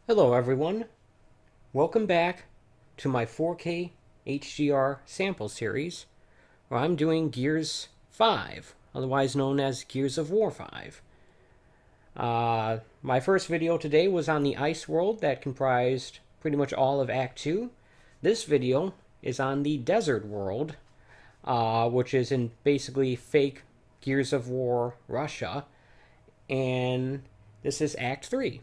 Hello everyone, welcome back to my 4K HDR sample series where I'm doing Gears 5, otherwise known as Gears of War 5. My first video today was on the ice world that comprised pretty much all of Act 2. This video is on the desert world, which is in basically fake Gears of War Russia, and this is Act 3.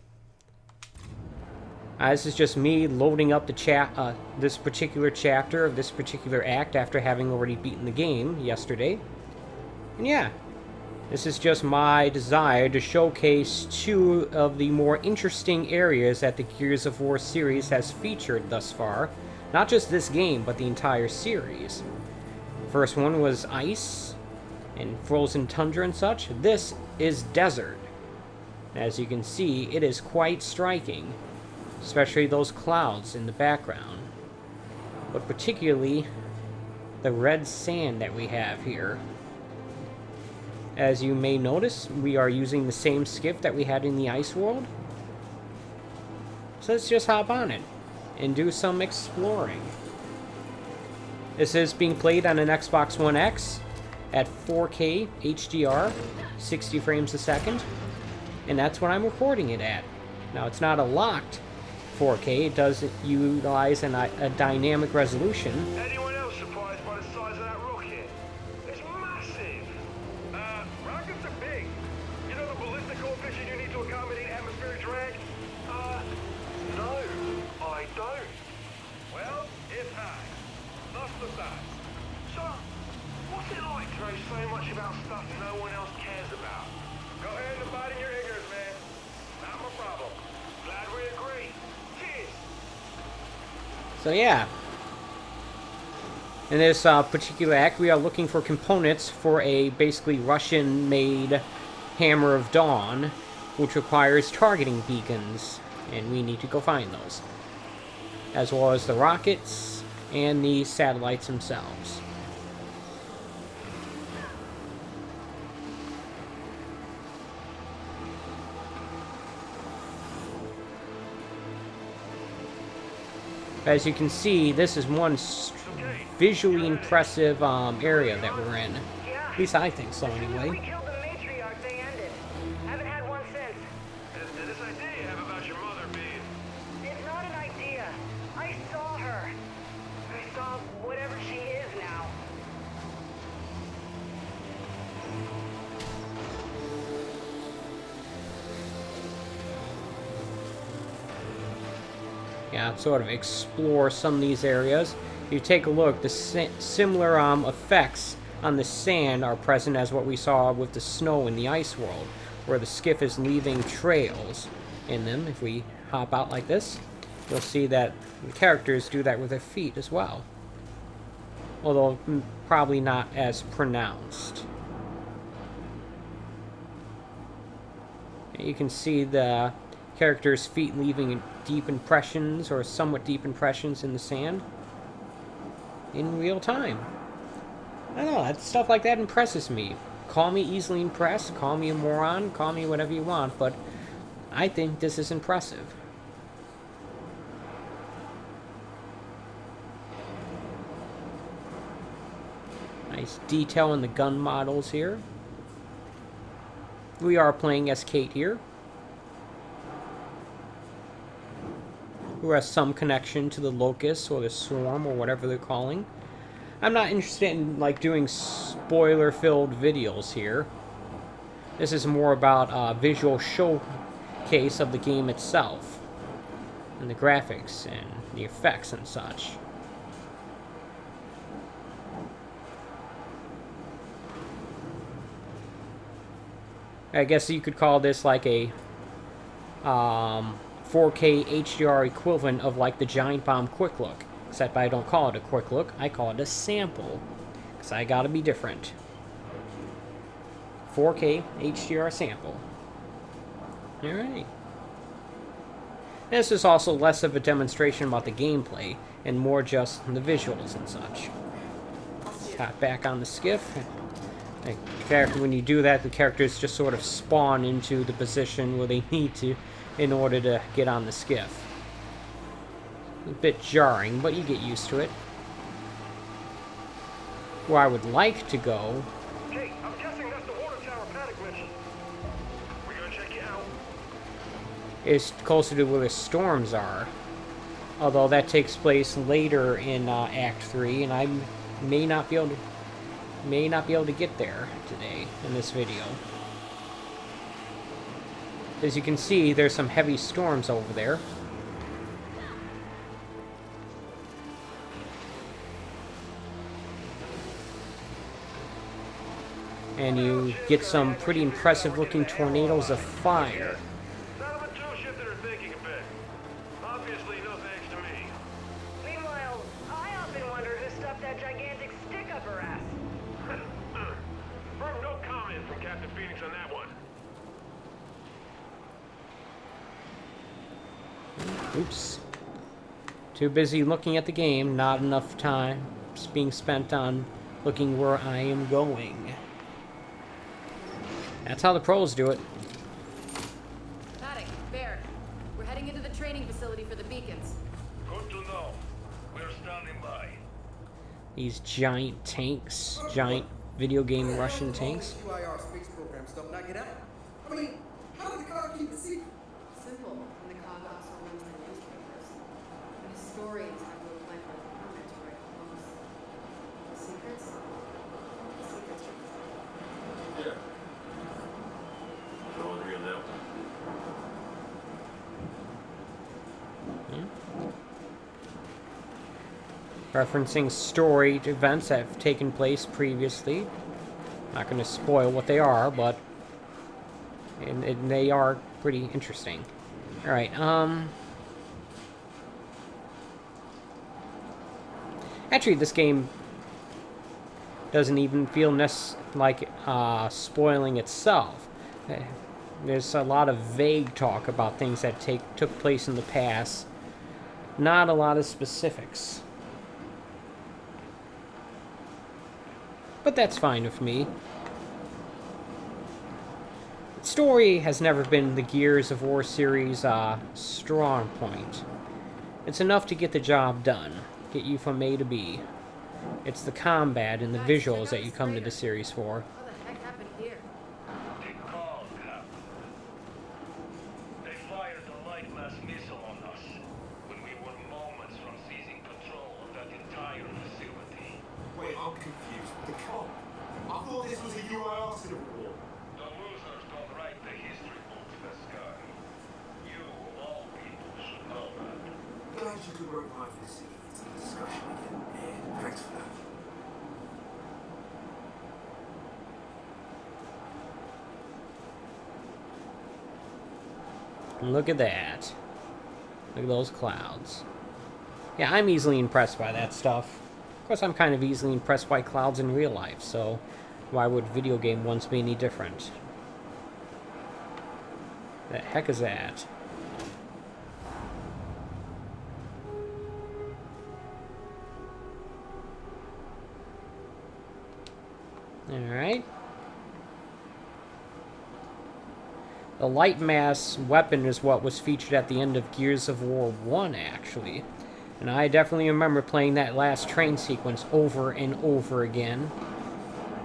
This is just me loading up the this particular chapter of this particular act after having already beaten the game yesterday. And yeah, this is just my desire to showcase two of the more interesting areas that the Gears of War series has featured thus far. Not just this game, but the entire series. The first one was ice and frozen tundra and such. This is desert. As you can see, it is quite striking. Especially those clouds in the background. But particularly the red sand that we have here. As you may notice, we are using the same skiff that we had in the ice world. So let's just hop on it and do some exploring. This is being played on an Xbox One X at 4K HDR, 60 frames a second. And that's what I'm recording it at. Now it's not a locked 4K, it does utilize a dynamic resolution. Anyone else surprised by the size of that rocket? It's massive! Rockets are big. You know the ballistic coefficient you need to accommodate atmospheric drag? No, I don't. Well, it's high. Thus the size. So, what's it like to know so much about stuff no one else cares about? Go ahead and abide in your ignorance, man. Not my problem. Glad we agree. So yeah, in this particular act, we are looking for components for a basically Russian-made Hammer of Dawn, which requires targeting beacons, and we need to go find those, as well as the rockets and the satellites themselves. As you can see, this is one visually impressive area that we're in. At least I think so, anyway. We killed the matriarch, they ended. Haven't had one since. This idea you have about your mother being... It's not an idea. I saw her. I saw whatever she is now. Yeah, sort of explore some of these areas. If you take a look, the similar effects on the sand are present as what we saw with the snow in the ice world, where the skiff is leaving trails in them. If we hop out like this, you'll see that the characters do that with their feet as well. Although probably not as pronounced. You can see the characters' feet leaving deep impressions or somewhat deep impressions in the sand in real time. I don't know, stuff like that impresses me. Call me easily impressed, call me a moron, call me whatever you want, but I think this is impressive. Nice detail in the gun models here. We are playing as Kate here, who has some connection to the Locusts or the Swarm or whatever they're calling. I'm not interested in doing spoiler-filled videos here. This is more about a visual showcase of the game itself, and the graphics and the effects and such. I guess you could call this like a 4K HDR equivalent of like the Giant Bomb Quick Look. Except I don't call it a quick look, I call it a sample. Because I gotta be different. 4K HDR sample. Alright. This is also less of a demonstration about the gameplay, and more just the visuals and such. Hop back on the skiff. Like, when you do that, the characters just sort of spawn into the position where they need to in order to get on the skiff. A bit jarring, but you get used to it. Where I would like to go... Hey, I'm guessing that's the water tower Paddock mentioned. We're gonna check it out. ...is closer to where the storms are. Although that takes place later in Act 3, and I may not be able to get there today in this video. As you can see, there's some heavy storms over there. And you get some pretty impressive looking tornadoes of fire. Sound of a two-shifter are thinking a bit. Obviously, no thanks to me. Meanwhile, I often wonder who stuffed that gigantic stick up her ass. Firm, no comment from Captain Phoenix on that one. Oops. Too busy looking at the game, not enough time being spent on looking where I am going. That's how the pros do it. Paddock, Bear, we're heading into the training facility for the beacons. Good to know. We're standing by. These giant tanks, giant video game Russian tanks. UIR space program stuff not get out. I mean, how did the car keep it secret? Simple, when the cog also runs the newspapers. The historians have to apply for a permit to write books. The secrets? The secrets are... Yeah. No one real now. Referencing story events that have taken place previously. Not going to spoil what they are, but and they are pretty interesting. Alright, actually, this game doesn't even feel like spoiling itself. There's a lot of vague talk about things that took place in the past. Not a lot of specifics. But that's fine with me. Story has never been the Gears of War series' strong point. It's enough to get the job done, get you from A to B. It's the combat and the visuals that you come to the series for. What the heck happened here? They called happened. They fired a light mass missile on us when we were moments from seizing control of that entire facility. Wait, I'm confused. The car? I thought this was a UIR civil war. The losers don't write the history books, this guy. You, of all people, should know that. Glad you could work my visit into the discussion again, and thanks for that. Look at that. Look at those clouds. Yeah, I'm easily impressed by that stuff. Of course, I'm kind of easily impressed by clouds in real life, so why would video game ones be any different? The heck is that? Alright. The light mass weapon is what was featured at the end of Gears of War 1, actually. And I definitely remember playing that last train sequence over and over again.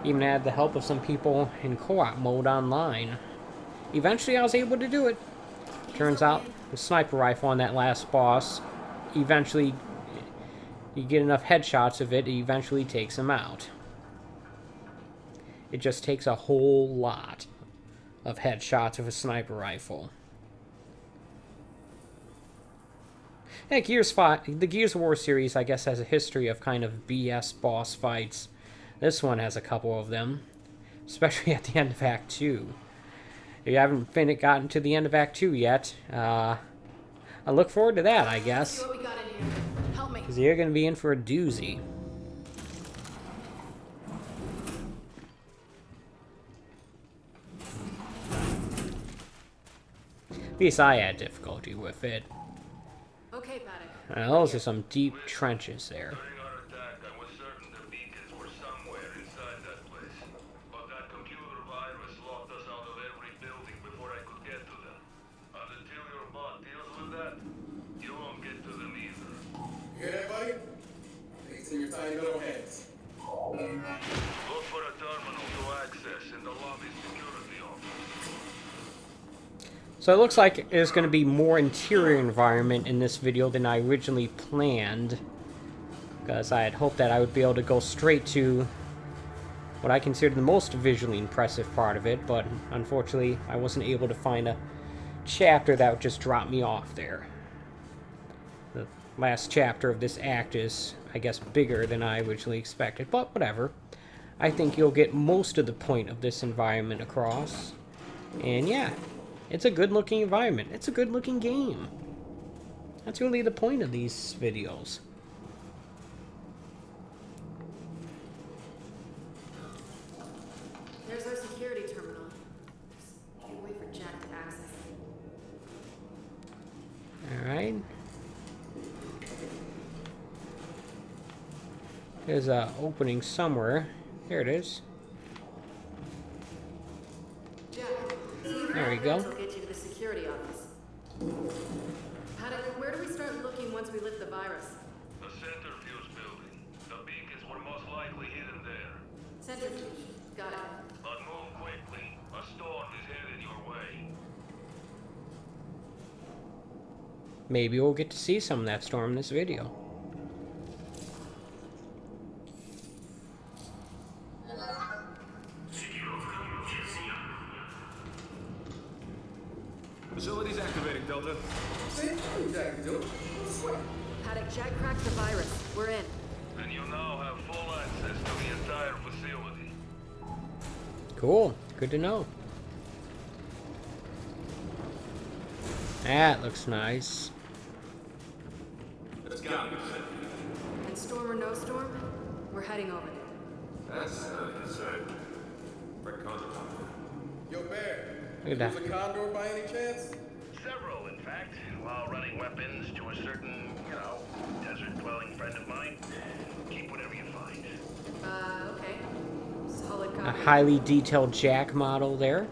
Even had the help of some people in co-op mode online. Eventually I was able to do it. Turns out the sniper rifle on that last boss, eventually, you get enough headshots of it, it eventually takes him out. It just takes a whole lot of headshots of a sniper rifle. Yeah, the Gears of War series, I guess, has a history of kind of BS boss fights. This one has a couple of them, especially at the end of Act 2. If you haven't gotten to the end of Act 2 yet, I look forward to that, I guess. See what we got in here. Help me. Because you're going to be in for a doozy. At least I had difficulty with it. Okay, Paddock. Those are some deep trenches there. During our attack, I was certain the beacons were somewhere inside that place. But So it looks like there's going to be more interior environment in this video than I originally planned. Because I had hoped that I would be able to go straight to what I consider the most visually impressive part of it, but unfortunately I wasn't able to find a chapter that would just drop me off there. The last chapter of this act is, I guess, bigger than I originally expected, but whatever. I think you'll get most of the point of this environment across. And yeah, it's a good-looking environment. It's a good-looking game. That's really the point of these videos. There's our security terminal. Just can't wait for Jack to access it. Alright. There's a opening somewhere. There it is. Jack, see if There we your go. friends will get you to the security office. Paddock, where do we start looking once we lift the virus? The centrifuge building. The beacon's were most likely hidden there. Centrifuge. Got it. But move quickly. A storm is headed your way. Maybe we'll get to see some of that storm in this video. Facilities activating, Delta. Paddock, Jack cracked the virus. We're in. And you now have full access to the entire facility. Cool. Good to know. That looks nice. Let's go. And storm or no storm, we're heading over there. That's inside. Red Condor. Yo, Bear. Look at Was that. a condor by any chance? Several, in fact, while running weapons to a certain, desert-dwelling friend of mine. Keep whatever you find. Okay. Solid A copy. highly detailed Jack model there.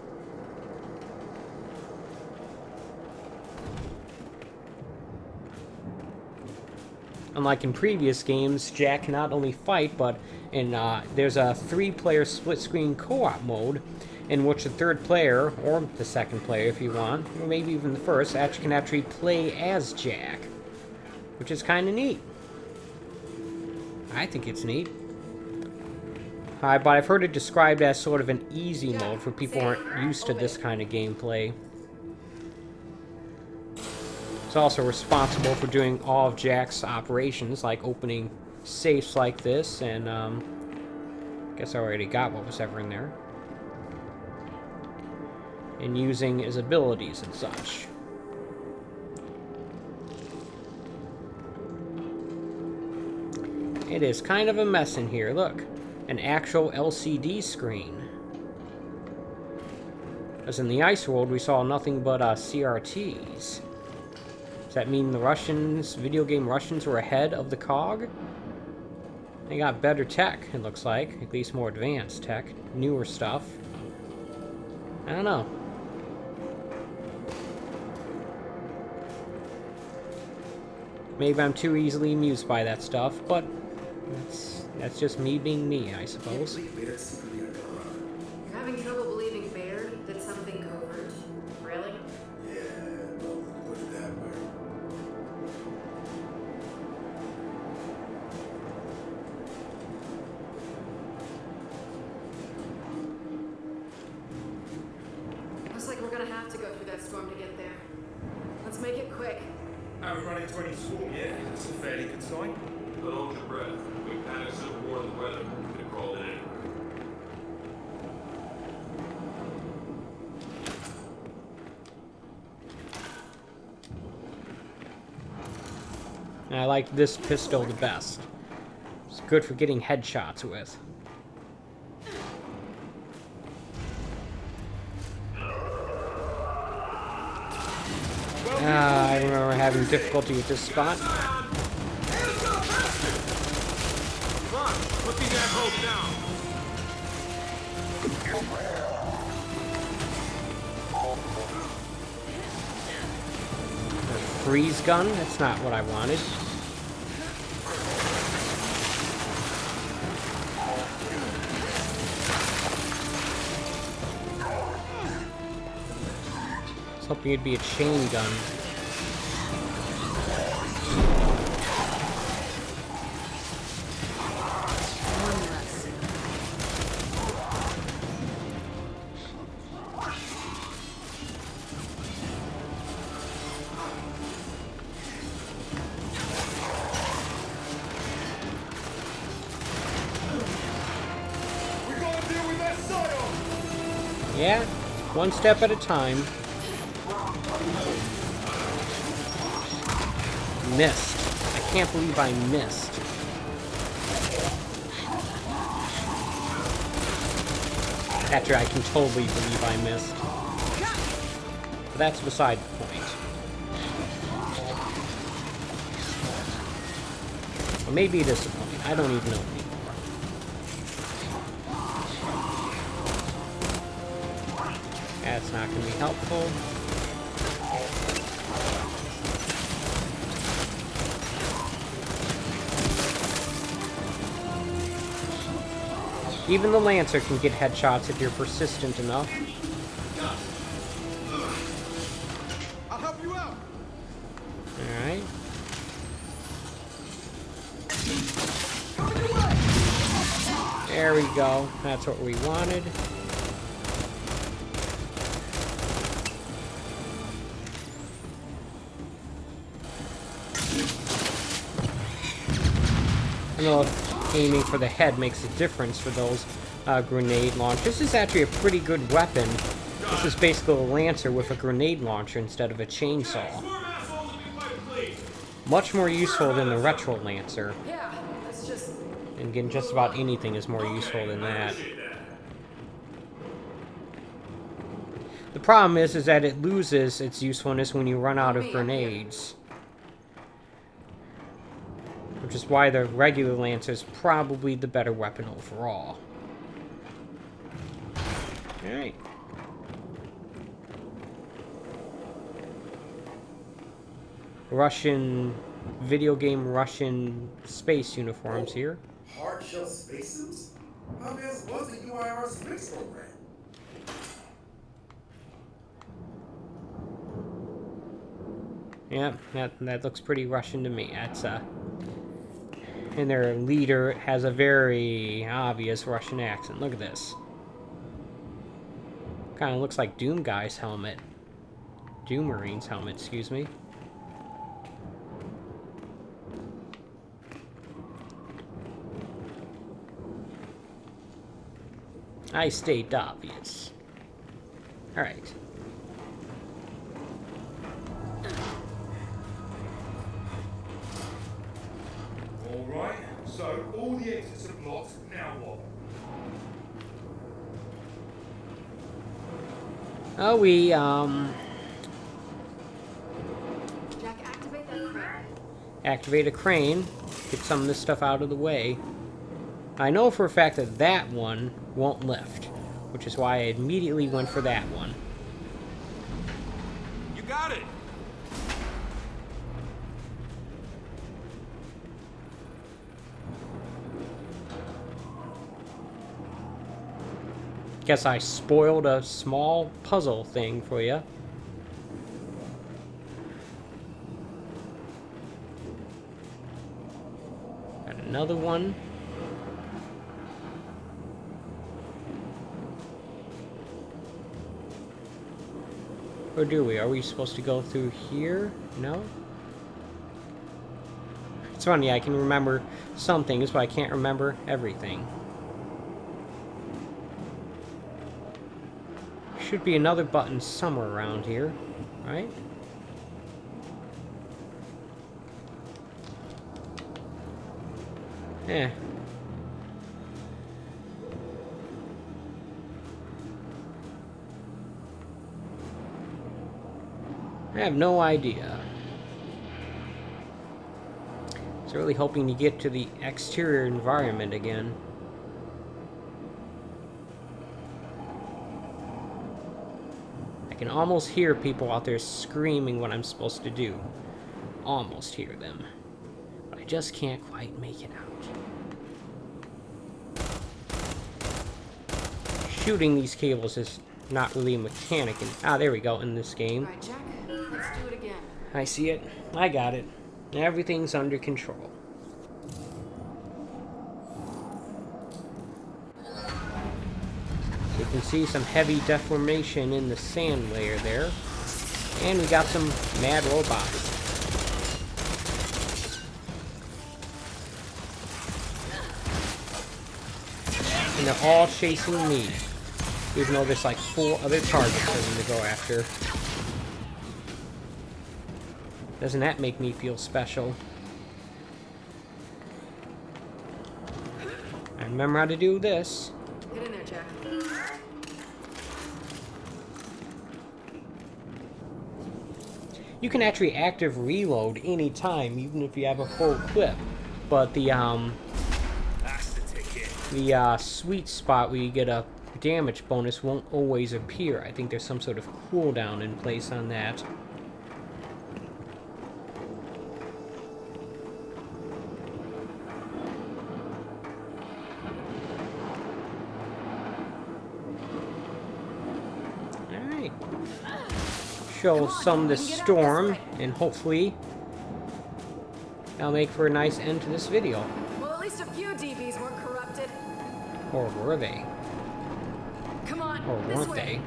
Unlike in previous games, Jack can not only fight, but there's a 3-player split-screen co-op mode in which the third player, or the second player if you want, or maybe even the first, can actually play as Jack, which is kind of neat. I think it's neat. But I've heard it described as sort of an easy mode for people who aren't used to this kind of gameplay. It's also responsible for doing all of Jack's operations, like opening safes like this, and I guess I already got what was ever in there. And using his abilities and such. It is kind of a mess in here. Look, an actual LCD screen. As in the Ice World, we saw nothing but CRTs. Does that mean the Russians, video game Russians, were ahead of the COG? They got better tech, it looks like. At least more advanced tech. Newer stuff. I don't know. Maybe I'm too easily amused by that stuff, but that's just me being me, I suppose. You're having trouble believing Bear did something covert? Really? Yeah, well, put it that way. Looks like we're gonna have to go through that storm to get there. Let's make it quick. Are we running to any storm yet? That's a fairly good sign. But hold your breath. We panicked so warm the weather. Could have crawled in. And I like this pistol the best. It's good for getting headshots with. I remember having difficulty with this spot. Come on, put these assholes down. Freeze gun? That's not what I wanted. was hoping it'd be a chain gun. One less. We gotta deal with that psyop! Yeah, one step at a time. Missed. I can't believe I missed. After I can totally believe I missed. But that's beside the point. Or maybe it is the point. I don't even know anymore. That's not going to be helpful. Even the Lancer can get headshots if you're persistent enough. I'll help you out! Alright. There we go. That's what we wanted. I don't know if aiming for the head makes a difference for those grenade launchers. This is actually a pretty good weapon. This is basically a Lancer with a grenade launcher instead of a chainsaw. Much more useful than the Retro Lancer. Yeah, that's just... And again, just about anything is more useful than that. The problem is that it loses its usefulness when you run out of grenades. Which is why the regular Lancer is probably the better weapon overall. Alright. Video game Russian space uniforms here. Hard shell spacesuits? How advanced was the UIR space program? Yeah, that looks pretty Russian to me. That's and their leader has a very obvious Russian accent. Look at this. Kind of looks like Doom Guy's helmet. Doom Marine's helmet, excuse me. I stayed obvious. Alright. Alright, so all the exits are blocked, now what? Oh, we, Jack, activate that crane. activate a crane. Get some of this stuff out of the way. I know for a fact that that one won't lift, which is why I immediately went for that one. You got it! Guess I spoiled a small puzzle thing for you. Got another one. Or do we? Are we supposed to go through here? No? It's funny, I can remember some things, but I can't remember everything. Should be another button somewhere around here, right? Eh. I have no idea. I was really hoping to get to the exterior environment again. I can almost hear people out there screaming what I'm supposed to do. Almost hear them. But I just can't quite make it out. Shooting these cables is not really a mechanic. There we go, in this game. Alright, Jack, let's do it again. I see it. I got it. Everything's under control. You can see some heavy deformation in the sand layer there. And we got some mad robots. And they're all chasing me. Even though there's like 4 other targets for them to go after. Doesn't that make me feel special? I remember how to do this. Get in there, Jack. You can actually active reload anytime, even if you have a full clip. But the That's the ticket. sweet spot where you get a damage bonus won't always appear. I think there's some sort of cooldown in place on that. Alright. Show some of the storm, and hopefully that'll make for a nice end to this video. Well, at least a few DBs weren't corrupted. Or were they? Come on, Or this weren't way.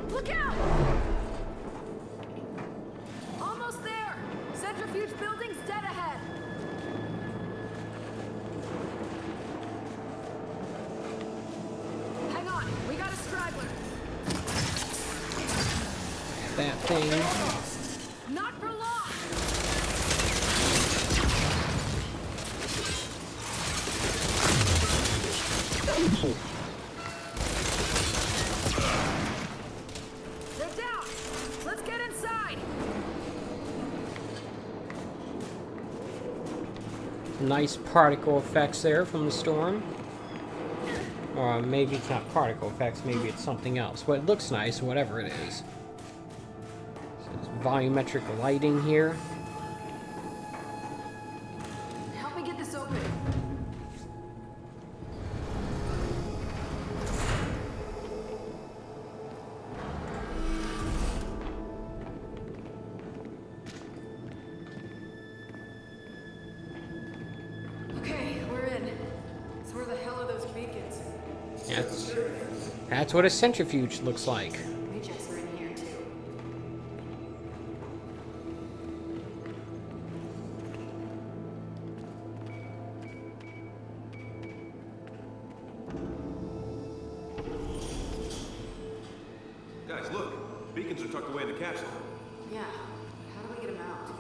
they? Look out! Almost there. Centrifuge building's dead ahead. Hang on, we got a straggler. That thing. Not for long. They're down. Let's get inside. Nice particle effects there from the storm. Or maybe it's not particle effects, maybe it's something else. But it looks nice, whatever it is. So it's volumetric lighting here. Help me get this open. Okay, we're in. So where the hell are those beacons? That's what a centrifuge looks like. Rejects are in here too. Guys, look. Beacons are tucked away in the capsule. Yeah. How do we get them out?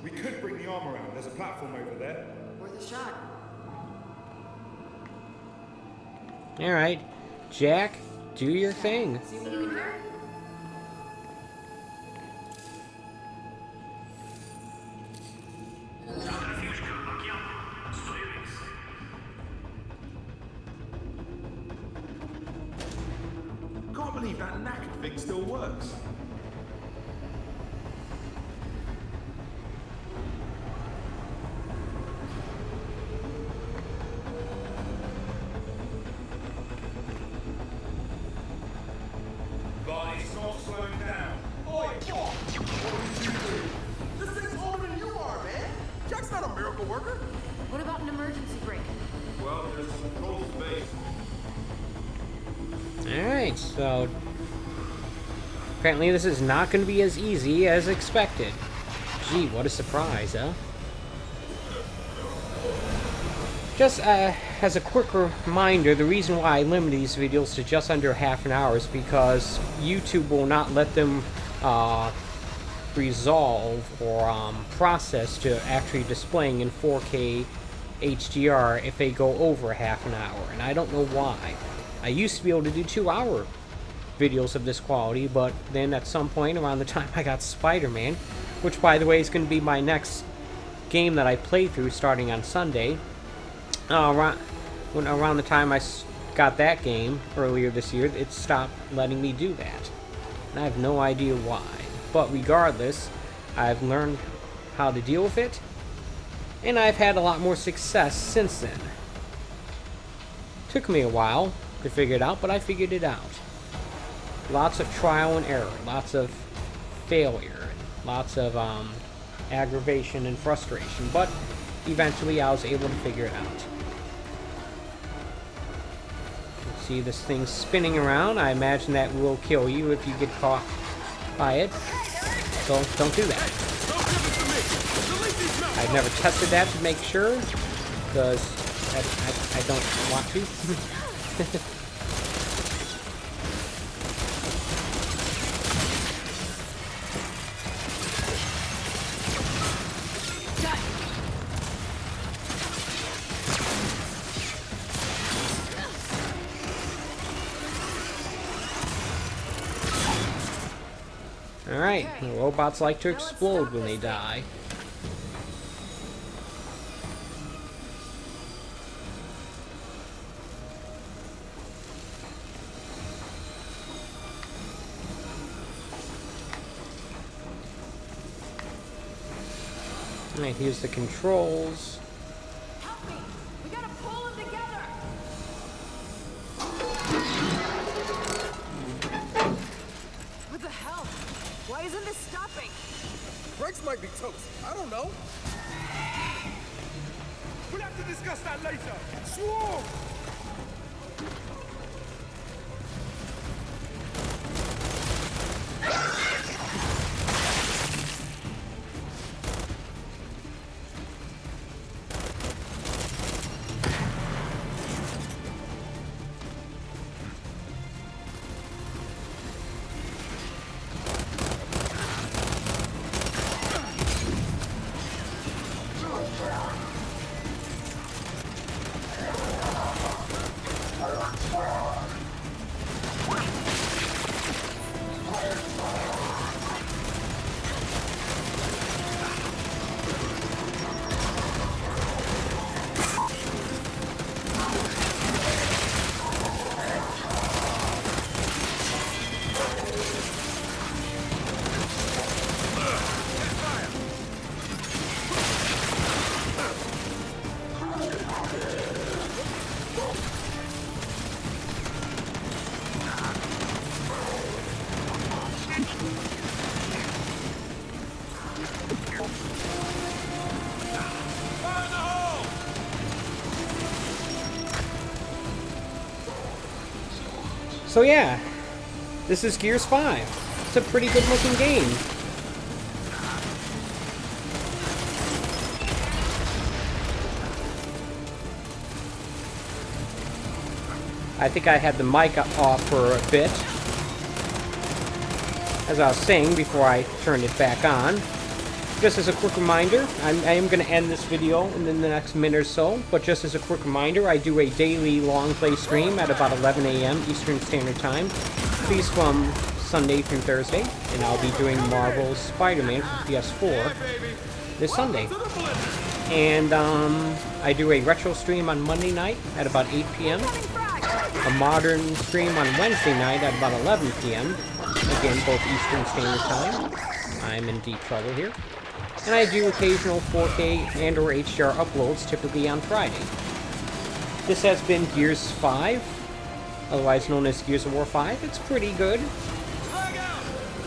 We could bring the arm around. There's a platform over there. Worth a shot. Alright, Jack, do your thing. See what you can hear? Can't believe that knackered thing still works. But it's not slowing down. Oi, what? What did you do? This thing's older than you are, man. Jack's not a miracle worker. What about an emergency brake? Well, there's some control space. Alright, so apparently this is not going to be as easy as expected. Gee, what a surprise, huh? Just as a quick reminder, the reason why I limit these videos to just under half an hour is because YouTube will not let them resolve or process to actually displaying in 4K HDR if they go over half an hour, and I don't know why. I used to be able to do 2-hour videos of this quality, but then at some point around the time I got Spider-Man, which by the way is going to be my next game that I play through starting on Sunday, around the time I got that game earlier this year, it stopped letting me do that. And I have no idea why. But regardless, I've learned how to deal with it, and I've had a lot more success since then. Took me a while to figure it out, but I figured it out. Lots of trial and error, lots of failure, lots of aggravation and frustration, but eventually I was able to figure it out. You see this thing spinning around. I imagine that will kill you if you get caught by it, so don't do that. I've never tested that to make sure, because I don't want to. Alright, robots like to explode when they die. Alright, here's the controls. Help me! We gotta pull them together! What the hell? Why isn't this stopping? Brakes might be toast. I don't know. We'll have to discuss that later. Swarm! So yeah, this is Gears 5. It's a pretty good looking game. I think I had the mic off for a bit, as I was saying before I turned it back on. Just as a quick reminder, I am going to end this video in the next minute or so, but just as a quick reminder, I do a daily long play stream at about 11 a.m. Eastern Standard Time, please from Sunday through Thursday, and I'll be doing Marvel's Spider-Man for PS4 this Sunday. And I do a retro stream on Monday night at about 8 p.m., a modern stream on Wednesday night at about 11 p.m., again, both Eastern Standard Time. I'm in deep trouble here. And I do occasional 4K and or HDR uploads, typically on Friday. This has been Gears 5, otherwise known as Gears of War 5. It's pretty good.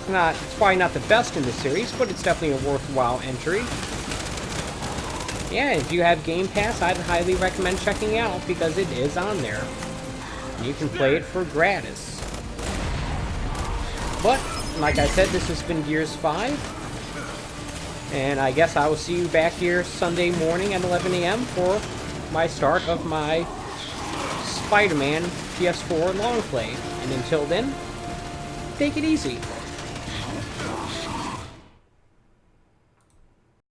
It's probably not the best in the series, but it's definitely a worthwhile entry. Yeah, if you have Game Pass, I'd highly recommend checking it out, because it is on there. You can play it for gratis. But, like I said, this has been Gears 5. And I guess I will see you back here Sunday morning at 11 a.m. for my start of my Spider-Man PS4 long play. And until then, take it easy.